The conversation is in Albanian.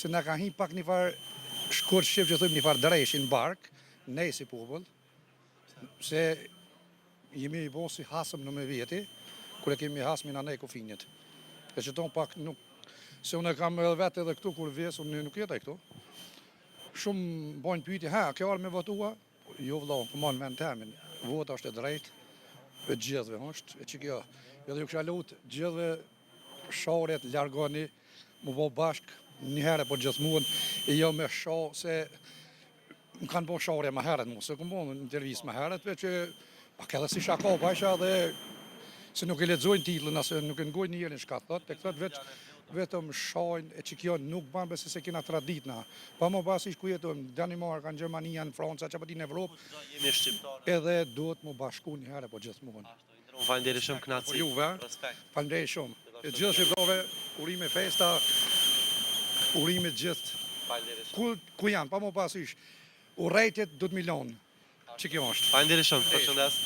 se na ka hi pak një farë shkurt shqip që thëmë një farë dreshin bark, ne si popull, se jemi i bo si hasëm në me vjeti, kër e kemi hasmin a ne kufinit. E që tonë pak nuk, se unë e kam edhe vetë edhe këtu kur vjes, unë nuk jetaj këtu. Shumë bojnë pyetje, kjo arë me votua? Jo vëlla, këmon me në temin, vota është e drejtë, e gjithve është, e që kjo, edhe ju kësha lutë, gjithve sharet, largoni, mu bo bashk, një herë po gjithmonë, e jo me shau se më kanë bo share ma herët mu, se këmë bo në intervjis ma herët, veç që, pak edhe si shaka bajsha dhe se nuk e lexojnë titlën, ase nuk e ngojnë njerën shka thot, e këtë vetëm shajnë, e që kjo nuk banë besi se kina traditna. Pa më pasi ku jetojmë, Danimarka, në Gjermania, në Franca, që apëti në Evropë, edhe duhet më bashku një herë po gjithmonë. Falënderit shumë, knatësi. Juve, falënderit shumë. E gjithë shqiptove, urime festa, urime gjithë. Ku janë, pa më pasish, urrejtjet 2 milion. Që kjo është. Falënderit shumë, përshëndes.